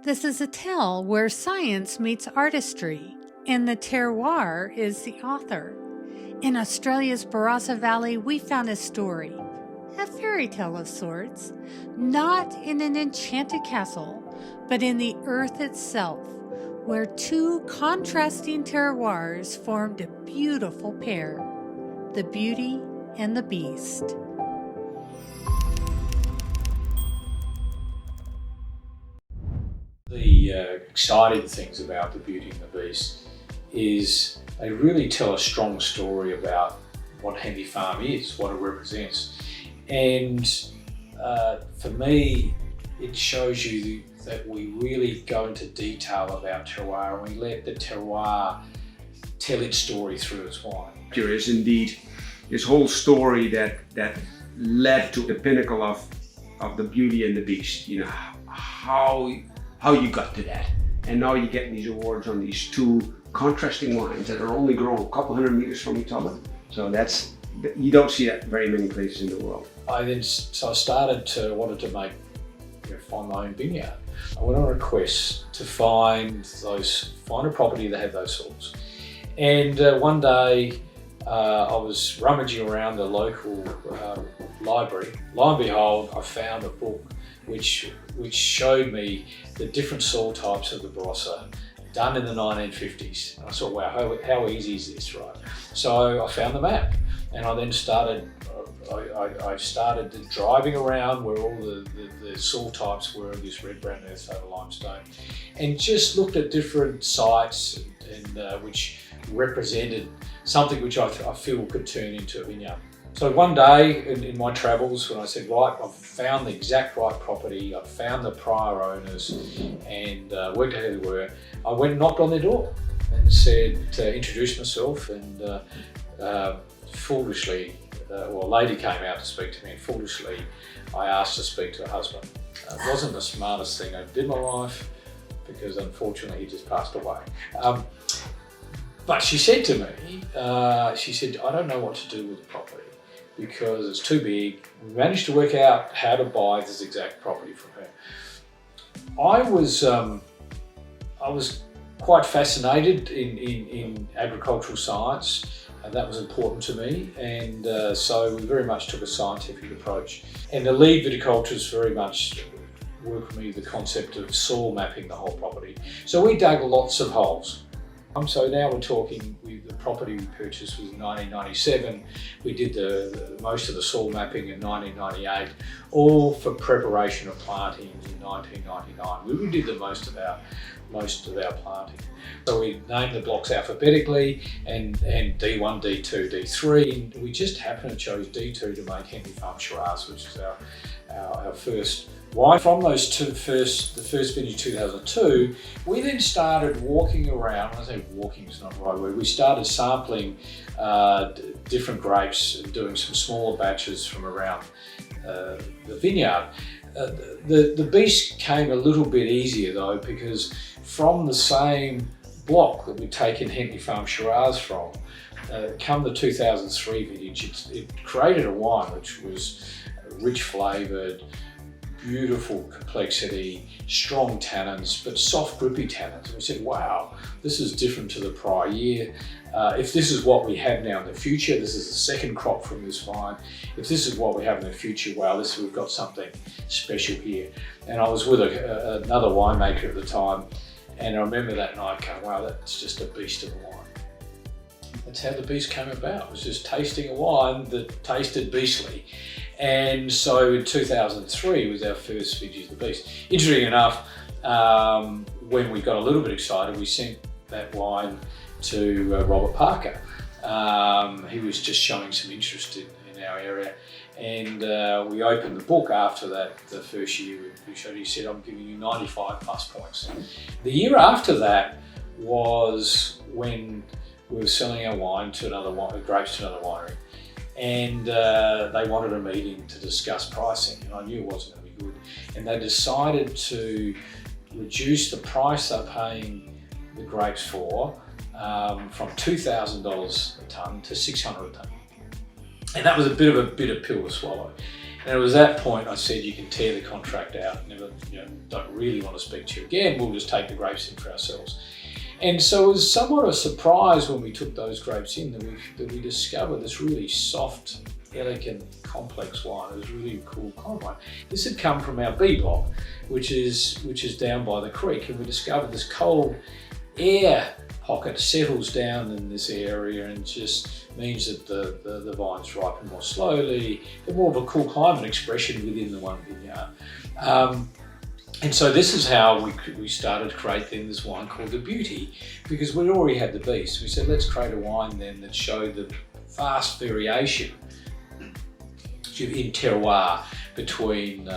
This is a tale where science meets artistry, and the terroir is the author. In Australia's Barossa Valley, we found a story, a fairy tale of sorts, not in an enchanted castle, but in the earth itself, where two contrasting terroirs formed a beautiful pair, the Beauty and the Beast. The exciting things about the Beauty and the Beast is they really tell a strong story about what Hentley Farm is, what it represents. And for me, it shows you that we really go into detail about terroir and we let the terroir tell its story through its wine. There is indeed this whole story that led to the pinnacle of the Beauty and the Beast. You know, how you got to that. And now you get these awards on these two contrasting wines that are only grown a couple hundred meters from each other. So you don't see that very many places in the world. So I started to wanted to find my own vineyard. I went on a quest to find a property that had those sorts. And one day I was rummaging around the local library. Lo and behold, I found a book which showed me the different soil types of the Barossa done in the 1950s. And I thought, wow, how easy is this, right? So I found the map, and I then started driving around where all the soil types were of this red, brown earth over limestone, and just looked at different sites and which represented something which I feel could turn into a vineyard. So one day in my travels, when I said, right, I've found the exact right property, I've found the prior owners and worked out who they were, I went and knocked on their door and said, introduced myself, and foolishly, a lady came out to speak to me, and foolishly I asked to speak to her husband. It wasn't the smartest thing I did in my life, because unfortunately he just passed away. But she said to me, I don't know what to do with the property because it's too big. We managed to work out how to buy this exact property from her. I was quite fascinated in agricultural science, and that was important to me, and so we very much took a scientific approach. And the lead viticulturists very much worked with me the concept of soil mapping the whole property. So we dug lots of holes. So now we're talking, the property we purchased was in 1997. We did most of the soil mapping in 1998, all for preparation of planting in 1999. We did the most of our planting. So we named the blocks alphabetically, and D1, D2, D3. We just happened to chose D2 to make Hentley Farm Shiraz, which is our first wine. From the first vintage 2002, we then started walking around. When I say walking, it's not the right word. We started sampling different grapes and doing some smaller batches from around the vineyard. The Beast came a little bit easier though, because from the same block that we'd taken Hentley Farm Shiraz from, come the 2003 vintage, it created a wine which was rich flavoured, beautiful complexity, strong tannins, but soft, grippy tannins. And we said, wow, this is different to the prior year. If this is what we have now in the future, this is the second crop from this vine. If this is what we have in the future, wow, we've got something special here. And I was with another winemaker at the time, and I remember that night going, wow, that's just a beast of a wine. That's how the Beast came about. It was just tasting a wine that tasted beastly. And so in 2003 was our first vintage of the Beast. Interesting enough, when we got a little bit excited, we sent that wine to Robert Parker. He was just showing some interest in our area. And we opened the book after that, the first year we showed. He said, I'm giving you 95 plus points. The year after that was when we were selling our wine to grapes to another winery. And they wanted a meeting to discuss pricing, and I knew it wasn't going to be good. And they decided to reduce the price they're paying the grapes for from $2,000 a tonne to $600 a tonne. And that was a bit of a bitter pill to swallow. And it was that point I said, you can tear the contract out, never, don't really want to speak to you again, we'll just take the grapes in for ourselves. And so it was somewhat a surprise when we took those grapes in that we discovered this really soft, elegant, complex wine. It was really a cool kind of wine. This had come from our B block, which is down by the creek, and we discovered this cold air pocket settles down in this area and just means that the vines ripen more slowly. They're more of a cool climate expression within the one vineyard. And so this is how we started creating this wine called the Beauty, because we already had the beast. We said, let's create a wine then that showed the vast variation in terroir between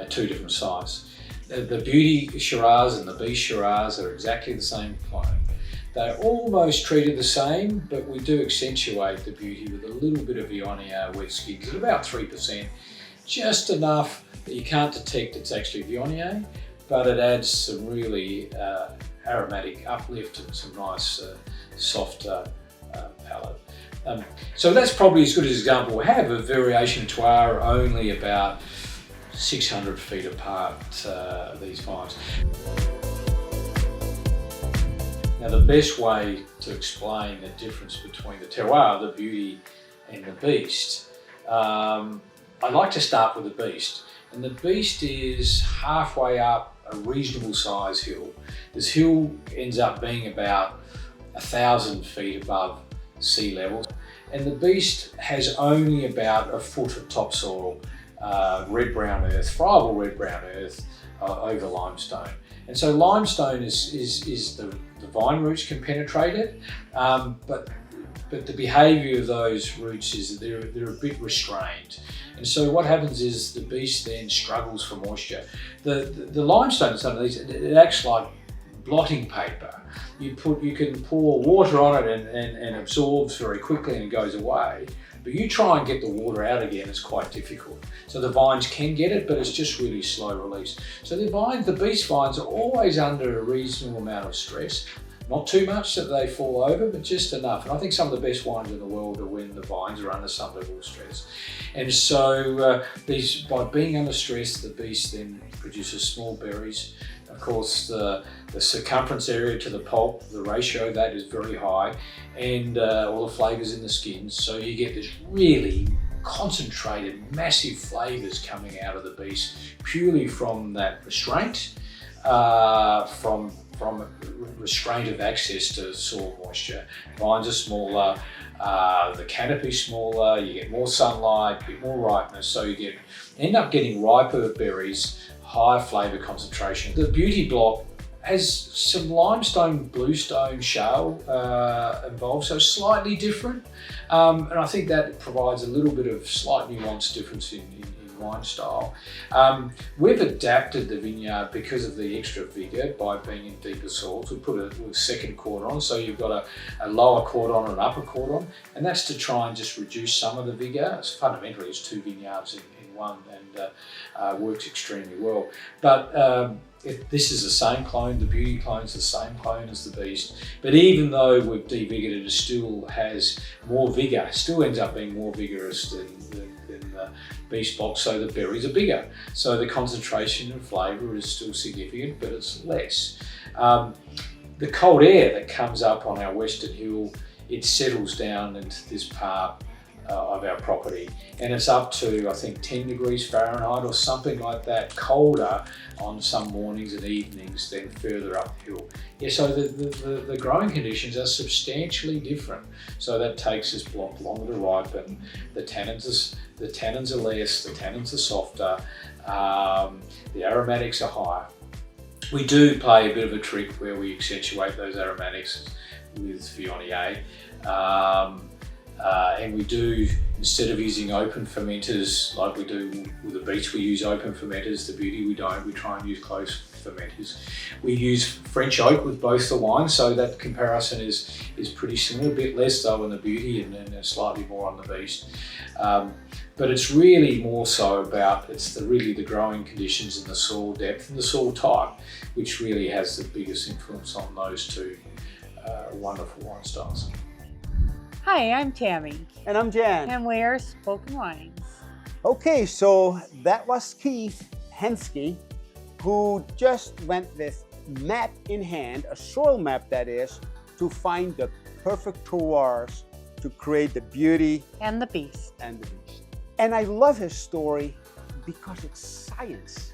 two different sites. The Beauty Shiraz and the Beast Shiraz are exactly the same clone. They're almost treated the same, but we do accentuate the Beauty with a little bit of Viognier wet skins at about 3%, just enough that you can't detect it's actually Viognier, but it adds some really aromatic uplift and some nice soft palate. So that's probably as good an example we have of variation terroir only about 600 feet apart, these vines. Now the best way to explain the difference between the terroir, the Beauty and the Beast, I like to start with the Beast. And the Beast is halfway up a reasonable size hill. This hill ends up being about 1,000 feet above sea level. And the Beast has only about a foot of topsoil, red-brown earth, friable red-brown earth over limestone. And so limestone is the vine roots can penetrate it, but the behaviour of those roots is that they're a bit restrained. And so what happens is the Beast then struggles for moisture. The limestone in some of these, it acts like blotting paper. You can pour water on it and absorbs very quickly and it goes away. But you try and get the water out again, it's quite difficult. So the vines can get it, but it's just really slow release. So the Beast vines are always under a reasonable amount of stress. Not too much that they fall over, but just enough. And I think some of the best wines in the world are when the vines are under some level of stress. And so by being under stress, the Beast then produces small berries. Of course, the circumference area to the pulp, the ratio of that is very high, and all the flavours in the skins. So you get this really concentrated, massive flavours coming out of the Beast, purely from that restraint, from restraint of access to soil moisture. Vines are smaller, the canopy smaller, you get more sunlight, a bit more ripeness, so you end up getting riper berries, higher flavour concentration. The Beauty block has some limestone, bluestone, shale involved, so slightly different. And I think that provides a little bit of slight nuanced difference in wine style. We've adapted the vineyard because of the extra vigour by being in deeper soils. We put a second cordon, so you've got a lower cordon and an upper cordon, and that's to try and just reduce some of the vigour. Fundamentally, it's two vineyards in one, and works extremely well. But this is the same clone, the Beauty clone is the same clone as the Beast, but even though we've devigored it, it still has more vigour, still ends up being more vigorous than the Beast block, so the berries are bigger. So the concentration and flavour is still significant, but it's less. The cold air that comes up on our western hill, it settles down into this part of our property, and it's up to, I think, 10 degrees Fahrenheit or something like that, colder on some mornings and evenings than further uphill. Yeah, so the growing conditions are substantially different. So that takes this block longer to ripen. The tannins are less, the tannins are softer, the aromatics are higher. We do play a bit of a trick where we accentuate those aromatics with Viognier. And we do, instead of using open fermenters like we do with the Beast, we use open fermenters. The Beauty we don't, we try and use closed fermenters. We use French oak with both the wines, so that comparison is pretty similar, a bit less though in the Beauty and slightly more on the Beast. But it's really more so about, really the growing conditions and the soil depth and the soil type, which really has the biggest influence on those two wonderful wine styles. Hi, I'm Tammy. And I'm Jan. And we're Spoken Wines. Okay, so that was Keith Hentschke, who just went with map in hand, a soil map that is, to find the perfect terroirs to create the beauty And the beast. and the beast. And I love his story because it's science.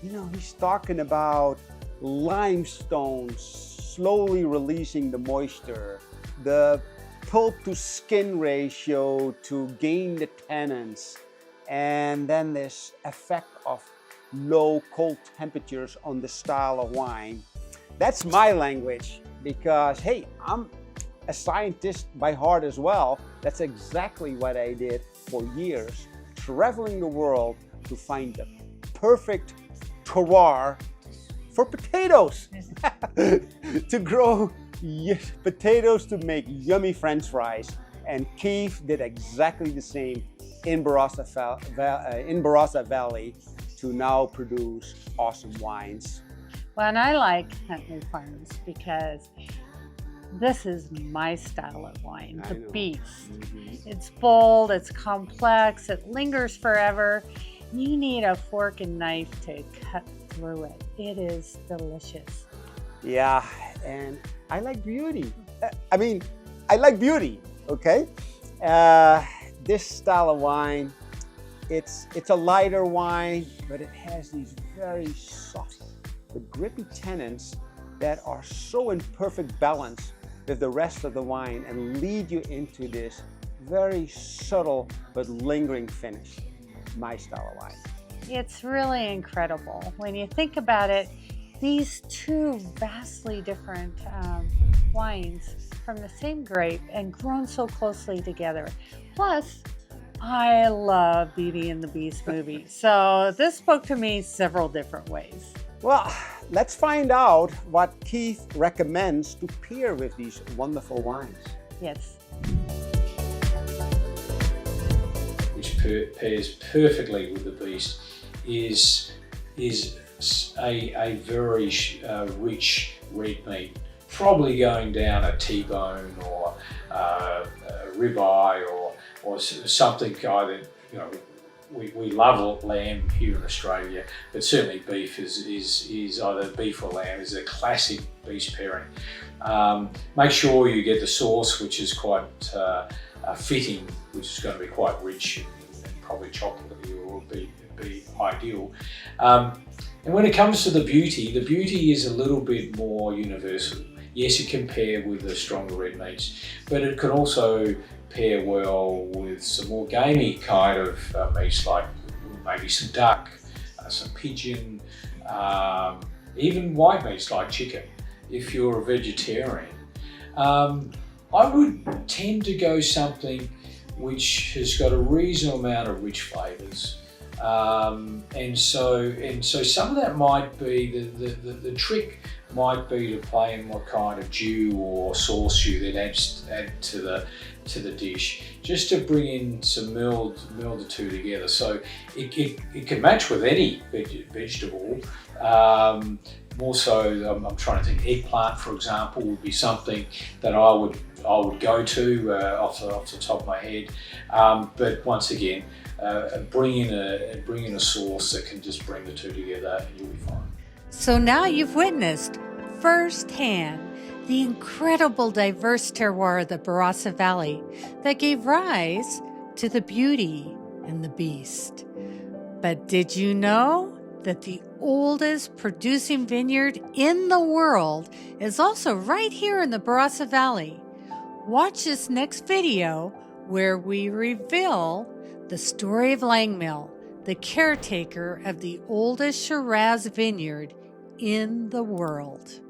You know, he's talking about limestone slowly releasing the moisture, the pulp to skin ratio to gain the tannins, and then this effect of low cold temperatures on the style of wine. That's my language because, hey, I'm a scientist by heart as well. That's exactly what I did for years, traveling the world to find the perfect terroir for potatoes, to grow potatoes to make yummy French fries. And Keith did exactly the same in Barossa Valley to now produce awesome wines. Well, and I like Hentley Farms because this is my style of wine, the beast. It's bold, it's complex, it lingers forever. You need a fork and knife to cut through it. It is delicious. Yeah, and I like beauty. I like beauty, okay? This style of wine, it's a lighter wine, but it has these very soft, the grippy tannins that are so in perfect balance with the rest of the wine and lead you into this very subtle but lingering finish. My style of wine. It's really incredible. When you think about it, these two vastly different wines from the same grape and grown so closely together. Plus, I love Beauty and the Beast movie, so this spoke to me several different ways. Well, let's find out what Keith recommends to pair with these wonderful wines. Yes. Which pairs perfectly with the beast is a very rich red meat, probably going down a T-bone or a ribeye or something either, you know, we love lamb here in Australia, but certainly beef is either beef or lamb is a classic beast pairing. Make sure you get the sauce, which is quite fitting, which is going to be quite rich and probably chocolatey or be ideal. And when it comes to the beauty is a little bit more universal. Yes, it can pair with the stronger red meats, but it can also pair well with some more gamey kind of meats, like maybe some duck, some pigeon, even white meats like chicken, if you're a vegetarian. I would tend to go something which has got a reasonable amount of rich flavours. And so some of that might be, the trick might be to play in what kind of dew or sauce you then add to the dish, just to bring in some meld the two together. So it can match with any vegetable. More so, I'm trying to think, eggplant, for example, would be something that I would go to off the top of my head. But once again, bring in a sauce that can just bring the two together, and you'll be fine. So now you've witnessed firsthand the incredible diverse terroir of the Barossa Valley that gave rise to the Beauty and the Beast. But did you know that the oldest producing vineyard in the world is also right here in the Barossa Valley? Watch this next video where we reveal the story of Langmill, the caretaker of the oldest Shiraz vineyard in the world.